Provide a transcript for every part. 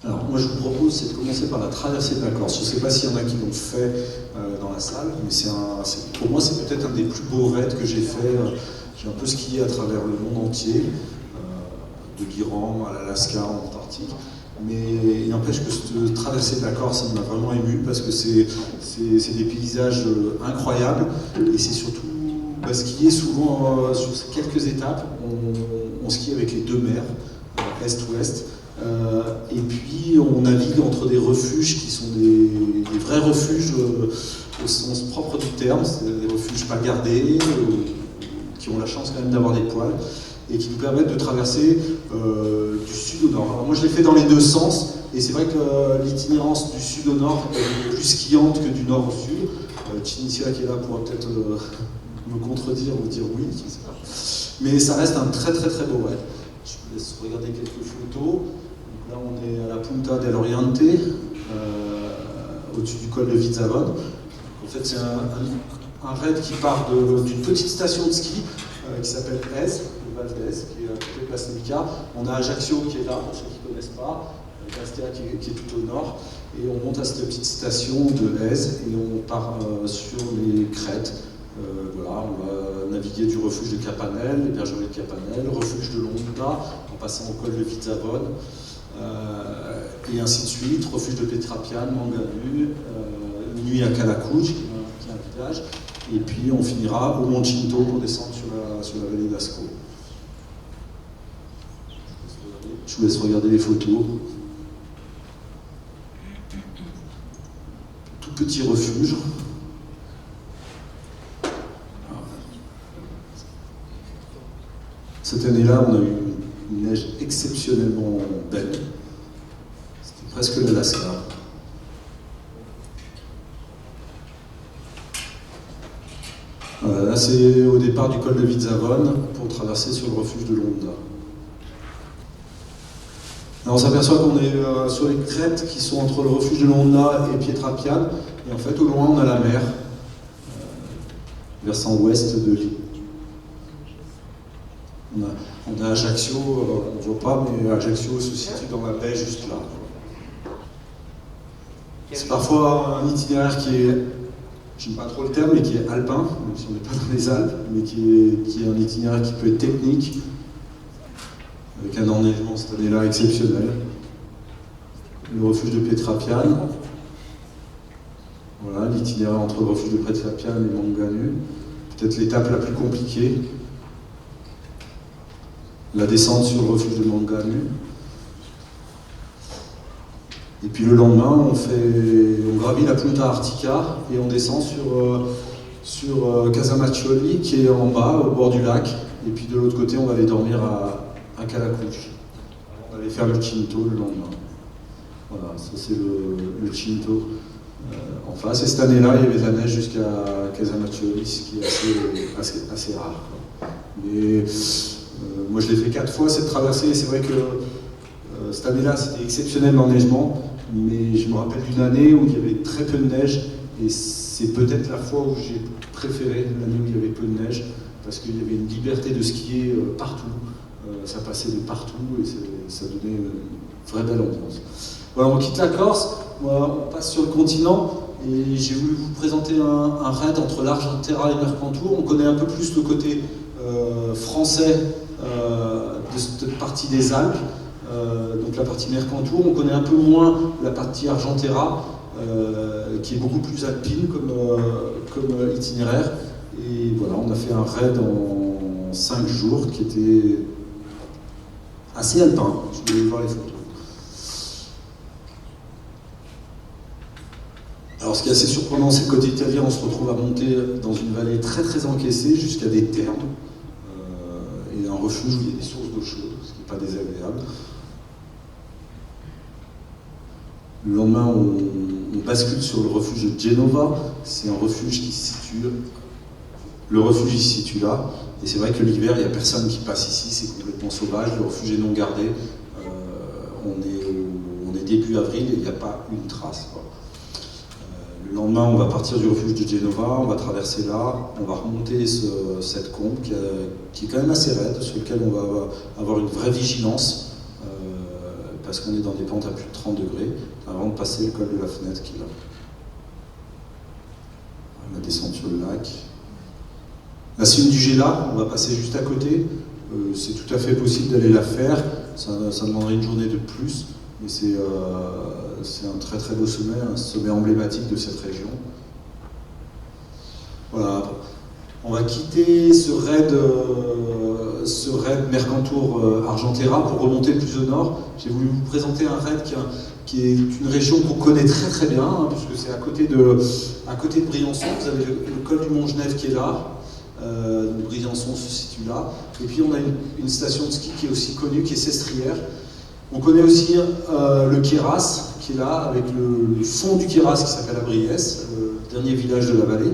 Alors moi je vous propose c'est de commencer par la traversée de la Corse. Je ne sais pas s'il y en a qui l'ont fait dans la salle, mais pour moi c'est peut-être un des plus beaux raids que j'ai fait. J'ai un peu skié à travers le monde entier, de l'Iran à l'Alaska, en Antarctique. Mais il n'empêche que cette traversée de la Corse, ça m'a vraiment ému parce que c'est des paysages incroyables et c'est surtout skier souvent sur quelques étapes. On skie avec les deux mers, est-ouest. Et puis on navigue entre des refuges qui sont des vrais refuges au sens propre du terme, c'est des refuges pas gardés, qui ont la chance quand même d'avoir des poils, et qui nous permettent de traverser du sud au nord. Alors moi je l'ai fait dans les deux sens, et c'est vrai que l'itinérance du sud au nord est plus skiante que du nord au sud. Chinisia qui est là pourra peut-être me contredire ou dire oui, je ne sais pas. Mais ça reste un très très très beau raid. Je vous laisse regarder quelques photos. Là, on est à la Punta del Oriente, au-dessus du col de Vizavone. En fait, c'est un raid qui part d'une petite station de ski qui s'appelle Ez, le Val d'Ez, qui est à côté de Place Méca. On a Ajaccio qui est là, pour ceux qui ne connaissent pas, Bastia qui est tout au nord. Et on monte à cette petite station de Ez et on part sur les crêtes. Voilà, on va naviguer du refuge de Capanel, les bergeries de Capanel, refuge de Londa, en passant au col de Vizavone. Et ainsi de suite, refuge de Petrapiane, Manganu, nuit à Calacouch, qui est un village, et puis on finira au Moncinto pour descendre sur la vallée d'Asco. Je vous laisse regarder les photos. Tout petit refuge. Cette année-là, on a eu une neige exceptionnellement belle. C'était presque l'Alaska. Là, c'est au départ du col de Vizavone pour traverser sur le refuge de Londa. Alors, on s'aperçoit qu'on est sur les crêtes qui sont entre le refuge de Londa et Pietrapiane. Et en fait, au loin, on a la mer, versant ouest de l'île. On a Ajaccio, on ne voit pas, mais Ajaccio se situe dans la baie juste là. C'est parfois un itinéraire qui est, je n'aime pas trop le terme, mais qui est alpin, même si on n'est pas dans les Alpes, mais qui est un itinéraire qui peut être technique, avec un enneigement cette année-là exceptionnel. Le refuge de Petrapiane, voilà, l'itinéraire entre le refuge de Petrapiane et Manganu, peut-être l'étape la plus compliquée. La descente sur le refuge de Manganu. Et puis le lendemain, on gravit la Punta Artica et on descend sur Casamaccioli qui est en bas, au bord du lac. Et puis de l'autre côté, on va aller dormir à Calacouch. On va aller faire le Cinto le lendemain. Voilà, ça c'est le Cinto en face. Et cette année-là, il y avait de la neige jusqu'à Casamaccioli, ce qui est assez rare, quoi. Mais moi je l'ai fait 4 fois cette traversée, et c'est vrai que cette année-là c'était exceptionnel l'enneigement, mais je me rappelle d'une année où il y avait très peu de neige, et c'est peut-être la fois où j'ai préféré l'année où il y avait peu de neige, parce qu'il y avait une liberté de skier partout, ça passait de partout, et ça donnait une vraie belle ambiance. Voilà, on quitte la Corse, on passe sur le continent, et j'ai voulu vous présenter un raid entre l'Argentera et Mercantour. On connaît un peu plus le côté français de cette partie des Alpes, donc la partie Mercantour. On connaît un peu moins la partie Argentera, qui est beaucoup plus alpine comme itinéraire. Et voilà, on a fait un raid en 5 jours qui était assez alpin. Je vais voir les photos. Alors ce qui est assez surprenant, c'est que côté italien, on se retrouve à monter dans une vallée très très encaissée jusqu'à des thermes. Et un refuge où il y a des sources d'eau chaude, ce qui n'est pas désagréable. Le lendemain, on bascule sur le refuge de Genova. C'est un refuge qui se situe... Le refuge il se situe là. Et c'est vrai que l'hiver, il n'y a personne qui passe ici, c'est complètement sauvage. Le refuge est non gardé. On est début avril et il n'y a pas une trace, quoi. Le lendemain, on va partir du refuge de Genova, on va traverser là, on va remonter cette combe qui est quand même assez raide, sur laquelle on va avoir une vraie vigilance, parce parce qu'on est dans des pentes à plus de 30 degrés, avant de passer le col de la Fenêtre qui est là. La descente sur le lac. La cime du Géla, on va passer juste à côté. C'est tout à fait possible d'aller la faire. Ça demanderait une journée de plus, mais c'est un très très beau sommet, un sommet emblématique de cette région. Voilà. On va quitter ce raid Mercantour Argentera pour remonter plus au nord. J'ai voulu vous présenter un raid qui est une région qu'on connaît très très bien, hein, puisque c'est à côté de Briançon. Vous avez le col du Mont-Genève qui est là. Briançon se situe là. Et puis on a une station de ski qui est aussi connue, qui est Sestrières. On connaît aussi le Queyras, qui est là, avec le fond du Queyras qui s'appelle Abriès, le dernier village de la vallée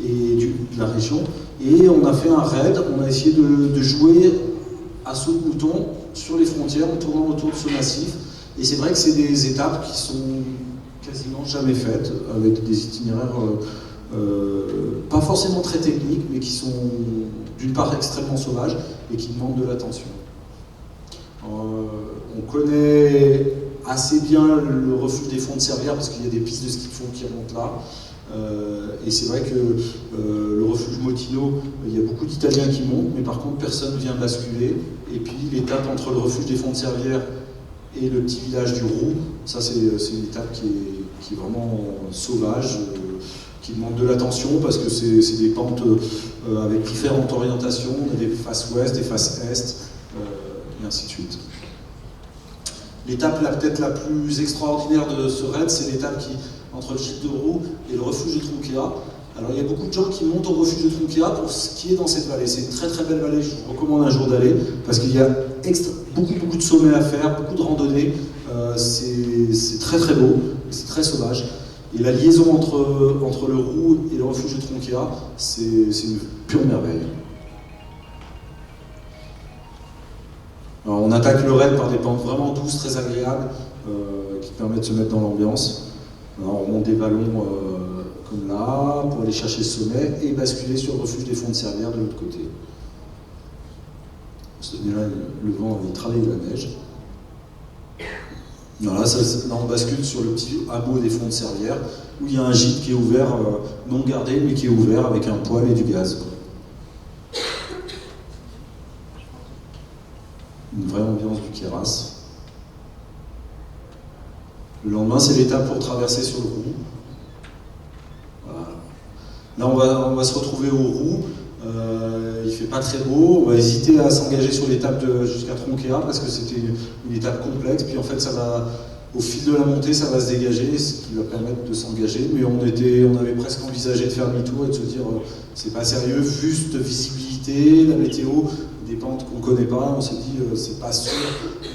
et de la région. Et on a fait un raid, on a essayé de jouer à saut de mouton sur les frontières en tournant autour de ce massif. Et c'est vrai que c'est des étapes qui sont quasiment jamais faites, avec des itinéraires pas forcément très techniques, mais qui sont d'une part extrêmement sauvages et qui demandent de l'attention. On connaît assez bien le refuge des Fonds de Servières parce qu'il y a des pistes de ski de fond qui remontent là. Et c'est vrai que le refuge Motino, il y a beaucoup d'Italiens qui montent, mais par contre personne ne vient basculer. Et puis l'étape entre le refuge des Fonds de Servières et le petit village du Roux, ça c'est une étape qui est vraiment sauvage, qui demande de l'attention parce que c'est des pentes avec différentes orientations, on a des faces ouest, des faces est, et ainsi de suite. L'étape peut-être la plus extraordinaire de ce raid, c'est l'étape entre le gîte de Roux et le refuge de Tronquéa. Alors il y a beaucoup de gens qui montent au refuge de Tronquéa pour skier dans cette vallée. C'est une très très belle vallée, je vous recommande un jour d'aller, parce qu'il y a beaucoup de sommets à faire, beaucoup de randonnées. C'est très très beau, c'est très sauvage. Et la liaison entre le Roux et le refuge de Tronquéa, c'est une pure merveille. Alors, on attaque le raid par des pentes vraiment douces, très agréables, qui permettent de se mettre dans l'ambiance. On remonte des vallons comme là, pour aller chercher le sommet et basculer sur le refuge des Fonds de Servières de l'autre côté. Là, le vent avait travaillé de la neige. Là, on bascule sur le petit hameau des Fonds de Servières, où il y a un gîte qui est ouvert, non gardé, mais qui est ouvert avec un poêle et du gaz. Une vraie ambiance du Queyras. Le lendemain, c'est l'étape pour traverser sur le Roux. Voilà. Là, on va se retrouver au Roux. Il fait pas très beau. On va hésiter à s'engager sur l'étape jusqu'à Tronquéa parce que c'était une étape complexe. Puis en fait, au fil de la montée, ça va se dégager, ce qui va permettre de s'engager. Mais on avait presque envisagé de faire demi-tour et de se dire c'est pas sérieux, vu cette visibilité, la météo, des pentes qu'on connaît pas. On s'est dit c'est pas sûr.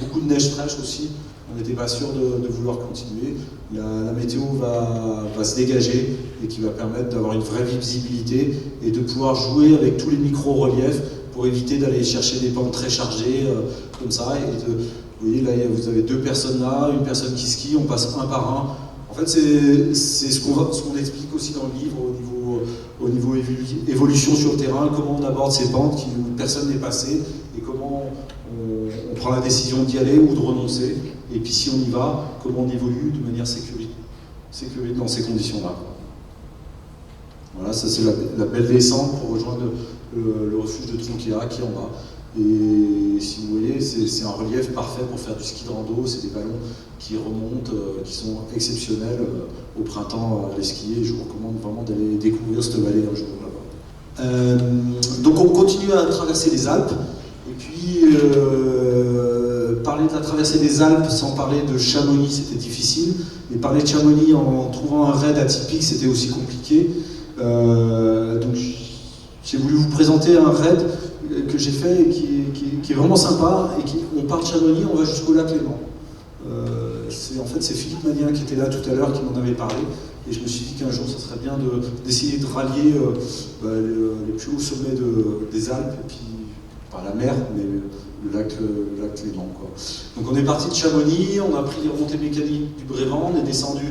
Beaucoup de neige fraîche aussi. On n'était pas sûr de vouloir continuer. La météo va se dégager et qui va permettre d'avoir une vraie visibilité et de pouvoir jouer avec tous les micro-reliefs pour éviter d'aller chercher des pentes très chargées comme ça. Vous voyez, là, vous avez deux personnes là, une personne qui skie, on passe un par un. En fait, c'est ce qu'on explique aussi dans le livre au niveau évolution sur le terrain, comment on aborde ces pentes où personne n'est passé et comment on prend la décision d'y aller ou de renoncer. Et puis si on y va, comment on évolue de manière sécurisée dans ces conditions-là. Voilà, ça c'est la belle descente pour rejoindre le refuge de Tronquéa qui est en bas. Et si vous voyez, c'est un relief parfait pour faire du ski de rando, c'est des ballons qui remontent, qui sont exceptionnels au printemps à aller skier. Je vous recommande vraiment d'aller découvrir cette vallée un jour là-bas. Donc on continue à traverser les Alpes, et puis parler de la traversée des Alpes sans parler de Chamonix, c'était difficile, et parler de Chamonix en trouvant un raid atypique, c'était aussi compliqué. Donc j'ai voulu vous présenter un raid que j'ai fait et qui est vraiment sympa, et on part de Chamonix, on va jusqu'au lac Léman. En fait, c'est Philippe Madien qui était là tout à l'heure qui m'en avait parlé, et je me suis dit qu'un jour, ça serait bien d'essayer de rallier les plus hauts sommets des Alpes, et puis pas la mer, mais le lac Léman, quoi. Donc on est parti de Chamonix, on a pris les remontées mécaniques du Brévent, on est descendu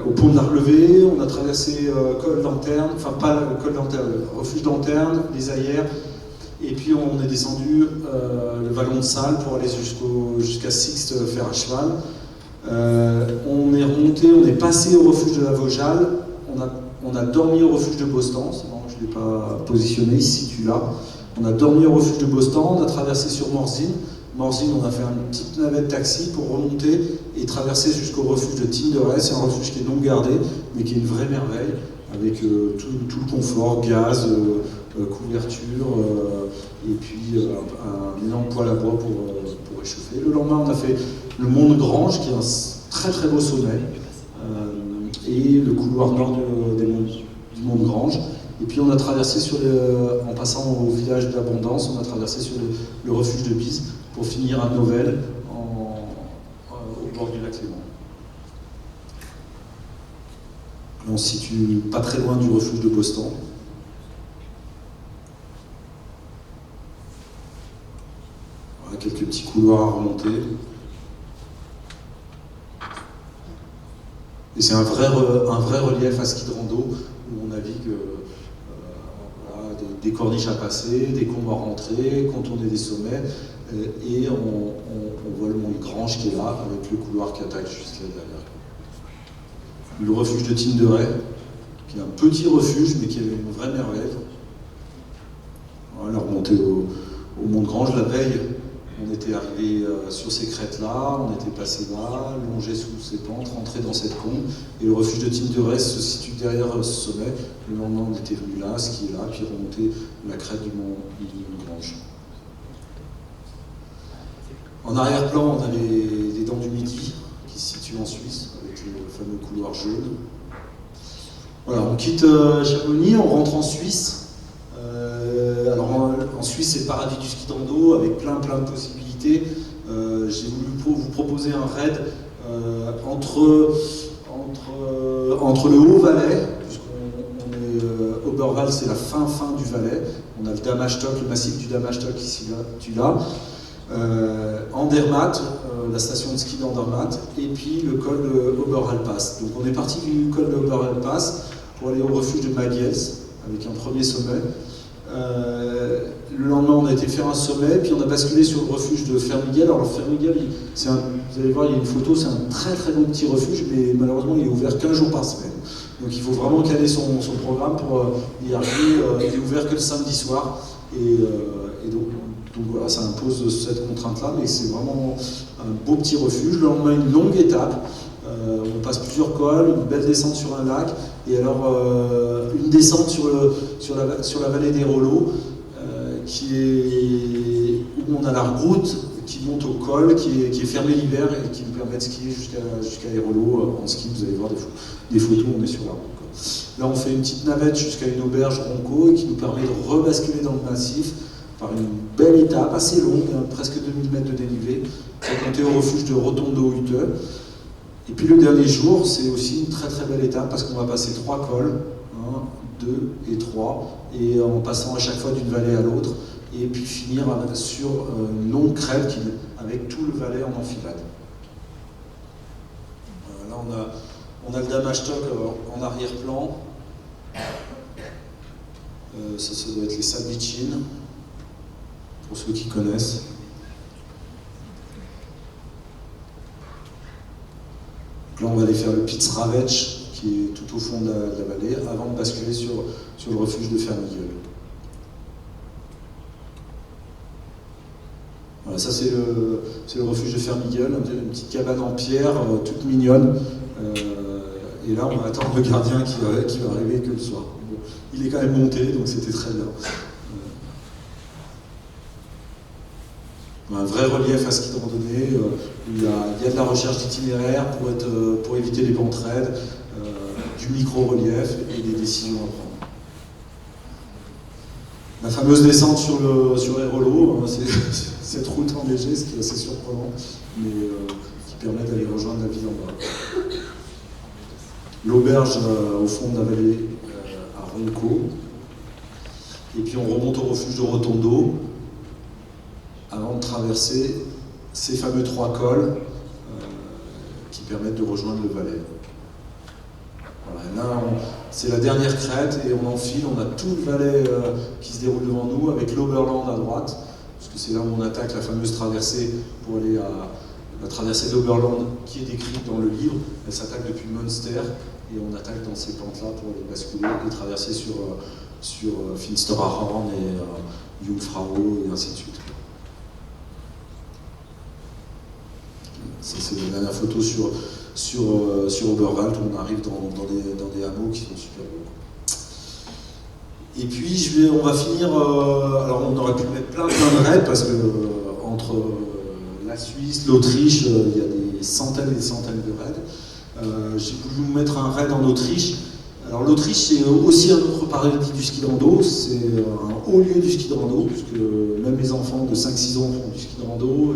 au pont de l'Arlevé, on a traversé col d'Anterne, enfin pas le col d'Anterne, le refuge d'Anterne, les Aillères, Et puis on est descendu le vallon de Salles pour aller jusqu'à Sixte faire à cheval. On est remonté, on est passé au refuge de la Vaugeale, on a dormi au refuge de Bostan, c'est marrant, je ne l'ai pas positionné, il se situe là. On a dormi au refuge de Bostan, on a traversé sur Morzine. Morzine, on a fait une petite navette taxi pour remonter et traverser jusqu'au refuge de Tinderets. C'est un refuge qui est non gardé, mais qui est une vraie merveille, avec tout le confort, gaz, couverture, et puis un énorme poêle à bois pour réchauffer. Le lendemain, on a fait le Mont de Grange, qui est un très très beau sommet, et le couloir nord du Mont de Grange. Et puis on a traversé en passant au village d'Abondance, on a traversé sur le refuge de Bise pour finir à Novelle, au bord du lac Léman. On se situe pas très loin du refuge de Bostan. Voilà, quelques petits couloirs à remonter. Et c'est un vrai relief à ski de rando où on navigue voilà, des corniches à passer, des combes à rentrer, contourner des sommets, et on voit le mont de Grange qui est là, avec le couloir qui attaque juste là derrière. Le refuge de Tinderets, qui est un petit refuge, mais qui est une vraie merveille. Voilà, remonter au mont de Grange la veille, on était arrivé sur ces crêtes-là, on était passé là, longé sous ces pentes, rentré dans cette combe, et le refuge de Tinderets se situe derrière ce sommet. Le lendemain, on était venu là, skier là, puis remonter la crête du mont de Grange. En arrière-plan, on a les Dents du Midi, qui se situent en Suisse, avec le fameux couloir jaune. Voilà, on quitte Chamonix, on rentre en Suisse. Alors en Suisse, c'est le paradis du ski de rando, avec plein de possibilités. J'ai voulu vous proposer un raid entre le Haut-Valais, puisqu'on est Oberwald, c'est la fin du Valais. On a le Damastok, le massif du Damastok ici là. Andermatt, la station de ski d'Andermatt, et puis le col de Oberalpass. Donc on est parti du col de Oberalpass pour aller au refuge de Magiels, avec un premier sommet. Le lendemain, on a été faire un sommet, puis on a basculé sur le refuge de Fermiguel. Alors, Fermiguel, vous allez voir, il y a une photo, c'est un très bon petit refuge, mais malheureusement, il est ouvert qu'un jour par semaine. Donc, il faut vraiment caler son programme pour y arriver. Il est ouvert que le samedi soir. Et donc voilà, ça impose cette contrainte-là, mais c'est vraiment un beau petit refuge. Le lendemain, une longue étape. On passe plusieurs cols, une belle descente sur un lac, et alors une descente sur la vallée des Rollos, où on a la route qui monte au col, qui est fermée l'hiver et qui nous permet de skier jusqu'à les Rollos en ski. Vous allez voir des photos, on est sur la route. Là, on fait une petite navette jusqu'à une auberge Ronco, et qui nous permet de rebasculer dans le massif par une belle étape assez longue, presque 2000 mètres de dénivelé, pour monter au refuge de Rotondo-Hutte. Et puis le dernier jour, c'est aussi une très belle étape parce qu'on va passer 3 cols, 1, 2 et 3, et en passant à chaque fois d'une vallée à l'autre, et puis finir sur une longue crête avec tout le Valais en enfilade. Là, on a le Damastok en arrière-plan. Ça doit être les Sablichines, pour ceux qui connaissent. Là, on va aller faire le Pitzravec, qui est tout au fond de la vallée, avant de basculer sur le refuge de Fermiguel. Voilà, ça c'est le refuge de Fermiguel, une petite cabane en pierre, toute mignonne. Et là, on va attendre le gardien qui va arriver que le soir. Bon, il est quand même monté, donc c'était très bien. Un vrai relief à ski de randonnée, il y a de la recherche d'itinéraire pour éviter les pentes raides, du micro-relief et des décisions à prendre. La fameuse descente sur les Rollos, cette route enneigée, ce qui est assez surprenant, mais qui permet d'aller rejoindre la ville en bas. L'auberge au fond de la vallée à Ronco, et puis on remonte au refuge de Rotondo, avant de traverser ces fameux 3 cols qui permettent de rejoindre le Valais. Voilà, là, c'est la dernière crête et on enfile, on a tout le Valais qui se déroule devant nous avec l'Oberland à droite, parce que c'est là où on attaque la fameuse traversée pour aller à la traversée d'Oberland qui est décrite dans le livre. Elle s'attaque depuis Münster et on attaque dans ces pentes-là pour aller basculer et traverser sur Finsteraarhorn et Jungfrau et ainsi de suite. Ça, c'est la dernière photo sur Oberwald où on arrive dans des hameaux qui sont super beaux. Et puis on va finir. Alors on aurait pu mettre plein de raids parce que entre la Suisse, l'Autriche, il y a des centaines et des centaines de raids. J'ai voulu vous mettre un raid en Autriche. Alors l'Autriche, c'est aussi un autre paradis du ski de rando, c'est un haut lieu du ski de rando, puisque même les enfants de 5-6 ans font du ski de rando,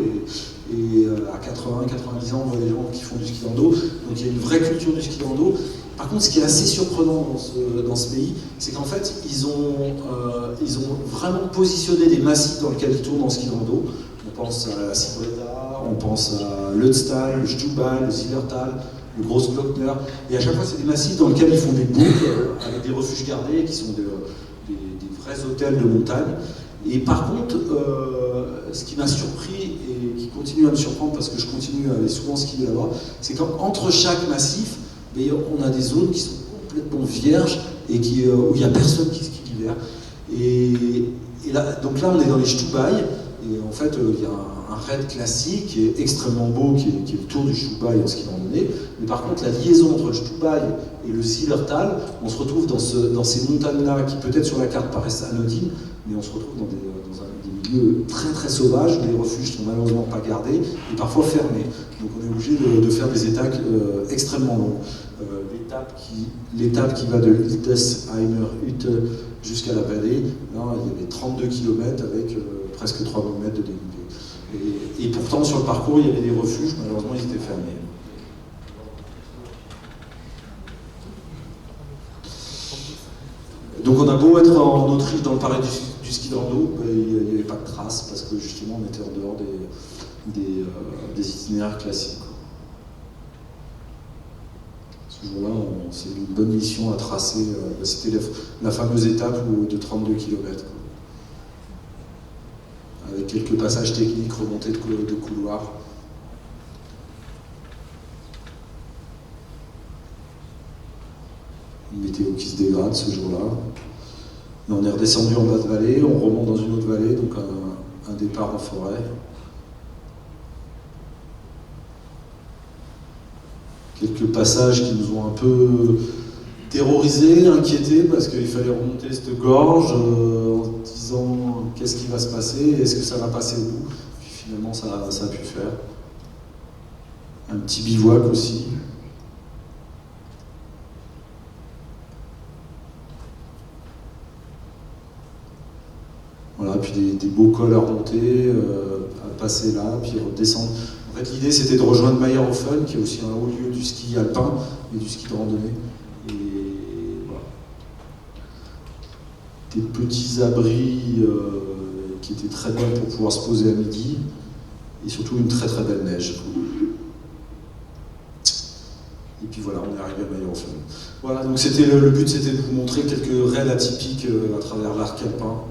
et à 80-90 ans, on voit des gens qui font du ski de rando, donc il y a une vraie culture du ski de rando. Par contre, ce qui est assez surprenant dans ce pays, c'est qu'en fait, ils ont vraiment positionné des massifs dans lesquels ils tournent en ski de rando. On pense à la Sibreda, on pense à l'Ötztal, le Stubal, le Zillertal, le Großglockner, et à chaque fois c'est des massifs dans lesquels ils font des boucles avec des refuges gardés qui sont des vrais hôtels de montagne. Et par contre, ce qui m'a surpris et qui continue à me surprendre parce que je continue à aller souvent skier là-bas, c'est qu'entre chaque massif, on a des zones qui sont complètement vierges et où il n'y a personne qui skie l'hiver. Et là, donc là on est dans les Stubai, et en fait il y a un raid classique qui est extrêmement beau, qui est le tour du Stubai en ski de randonnée. Mais par contre, la liaison entre le Stubai et le Zillertal, on se retrouve dans ces montagnes-là qui peut-être sur la carte paraissent anodines, mais on se retrouve dans des milieux très très sauvages, où les refuges sont malheureusement pas gardés et parfois fermés. Donc on est obligé de faire des étapes extrêmement longues. L'étape qui va de Hildesheimer Hütte jusqu'à la vallée, là, il y avait 32 km avec presque 3000 mètres de dénivelé. Et pourtant, sur le parcours, il y avait des refuges, malheureusement, ils étaient fermés. Donc on a beau être en Autriche dans le paradis du ski de rando, il n'y avait pas de traces, parce que justement, on était en dehors des itinéraires classiques. Ce jour-là, c'est une bonne mission à tracer. C'était la fameuse étape de 32 km. Avec quelques passages techniques, remontées de couloirs. Une météo qui se dégrade ce jour-là. On est redescendu en bas de vallée, on remonte dans une autre vallée, donc un départ en forêt. Quelques passages qui nous ont un peu terrorisés, inquiétés, parce qu'il fallait remonter cette gorge en disant qu'est-ce qui va se passer, est-ce que ça va passer au bout. Puis finalement ça a pu faire. Un petit bivouac aussi. Voilà, puis des beaux cols à remonter, à passer là, puis redescendre. En fait, l'idée, c'était de rejoindre Mayrhofen, qui est aussi un haut lieu du ski alpin et du ski de randonnée. Et voilà. Des petits abris qui étaient très bons pour pouvoir se poser à midi, et surtout une très très belle neige. Et puis voilà, on est arrivé à Mayrhofen. Voilà, donc le but, c'était de vous montrer quelques raids atypiques à travers l'arc alpin.